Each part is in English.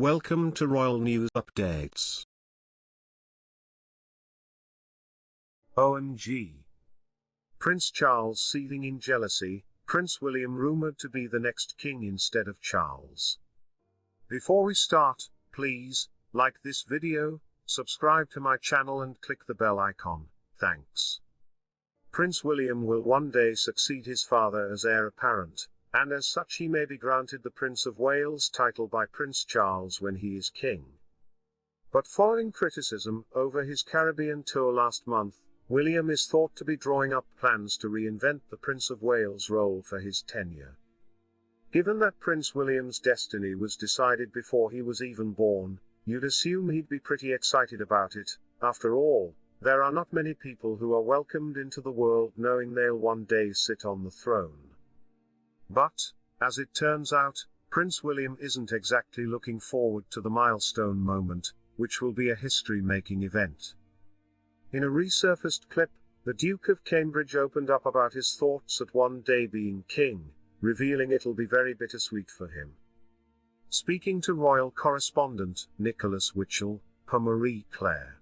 Welcome to Royal News Updates. OMG. Prince Charles seething in jealousy, Prince William rumored to be the next king instead of Charles. Before we start, please, like this video, subscribe to my channel and click the bell icon, thanks. Prince William will one day succeed his father as heir apparent, and as such he may be granted the Prince of Wales title by Prince Charles when he is king. But following criticism over his Caribbean tour last month, William is thought to be drawing up plans to reinvent the Prince of Wales role for his tenure. Given that Prince William's destiny was decided before he was even born, you'd assume he'd be pretty excited about it. After all, there are not many people who are welcomed into the world knowing they'll one day sit on the throne. But, as it turns out, Prince William isn't exactly looking forward to the milestone moment, which will be a history-making event. In a resurfaced clip, the Duke of Cambridge opened up about his thoughts at one day being king, revealing it'll be very bittersweet for him. Speaking to royal correspondent Nicholas Witchell, per Marie Claire,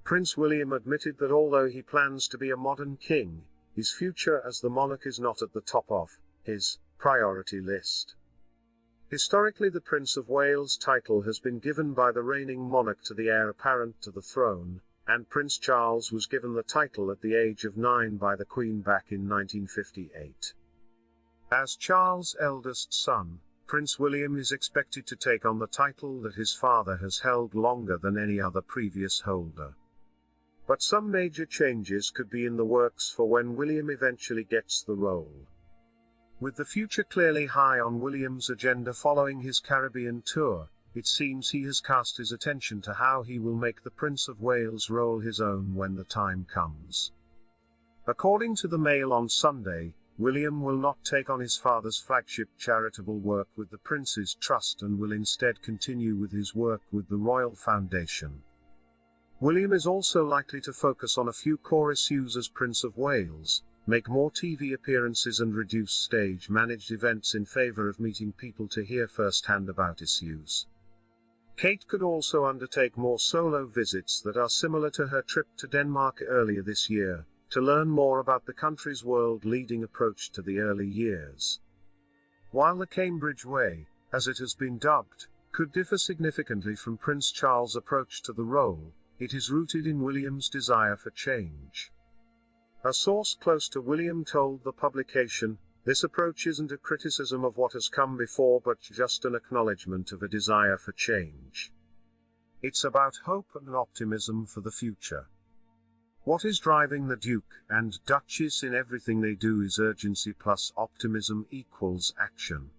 Prince William admitted that although he plans to be a modern king, his future as the monarch is not at the top of his priority list. Historically, the Prince of Wales title has been given by the reigning monarch to the heir apparent to the throne, and Prince Charles was given the title at the age of 9 by the Queen back in 1958. As Charles' eldest son, Prince William is expected to take on the title that his father has held longer than any other previous holder. But some major changes could be in the works for when William eventually gets the role. With the future clearly high on William's agenda following his Caribbean tour, it seems he has cast his attention to how he will make the Prince of Wales role his own when the time comes. According to the Mail on Sunday, William will not take on his father's flagship charitable work with the Prince's Trust and will instead continue with his work with the Royal Foundation. William is also likely to focus on a few core issues as Prince of Wales, make more TV appearances and reduce stage-managed events in favor of meeting people to hear firsthand about issues. Kate could also undertake more solo visits that are similar to her trip to Denmark earlier this year, to learn more about the country's world-leading approach to the early years. While the Cambridge Way, as it has been dubbed, could differ significantly from Prince Charles' approach to the role, it is rooted in William's desire for change. A source close to William told the publication, "This approach isn't a criticism of what has come before but just an acknowledgement of a desire for change. It's about hope and optimism for the future. What is driving the Duke and Duchess in everything they do is urgency plus optimism equals action.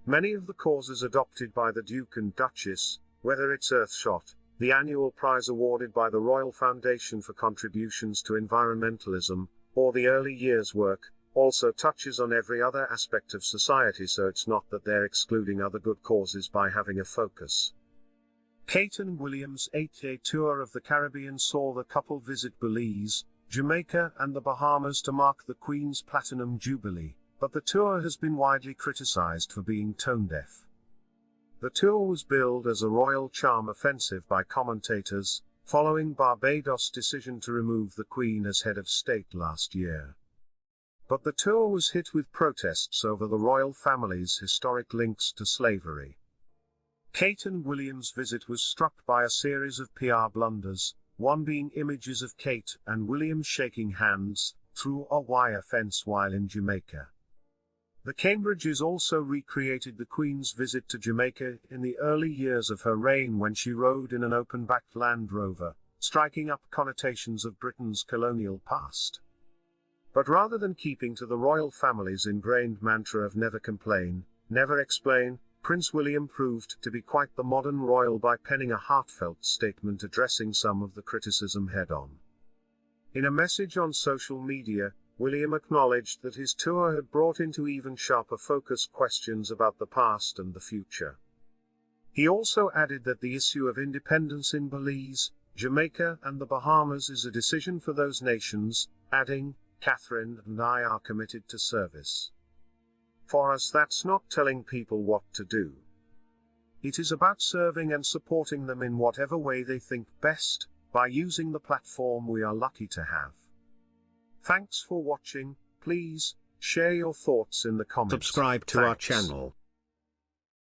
Many of the causes adopted by the Duke and Duchess, whether it's Earthshot, the annual prize awarded by the Royal Foundation for contributions to environmentalism, or the early years work, also touches on every other aspect of society, so it's not that they're excluding other good causes by having a focus." Kate and William's 8-day tour of the Caribbean saw the couple visit Belize, Jamaica and the Bahamas to mark the Queen's Platinum Jubilee, but the tour has been widely criticized for being tone-deaf. The tour was billed as a royal charm offensive by commentators, following Barbados' decision to remove the Queen as head of state last year. But the tour was hit with protests over the royal family's historic links to slavery. Kate and William's visit was struck by a series of PR blunders, one being images of Kate and William shaking hands through a wire fence while in Jamaica. The Cambridges also recreated the Queen's visit to Jamaica in the early years of her reign when she rode in an open-backed Land Rover, striking up connotations of Britain's colonial past. But rather than keeping to the royal family's ingrained mantra of never complain, never explain, Prince William proved to be quite the modern royal by penning a heartfelt statement addressing some of the criticism head-on. In a message on social media, William acknowledged that his tour had brought into even sharper focus questions about the past and the future. He also added that the issue of independence in Belize, Jamaica and the Bahamas is a decision for those nations, adding, "Catherine and I are committed to service. For us that's not telling people what to do. It is about serving and supporting them in whatever way they think best, by using the platform we are lucky to have. Thanks for watching. Please share your thoughts in the comments. Subscribe to our channel.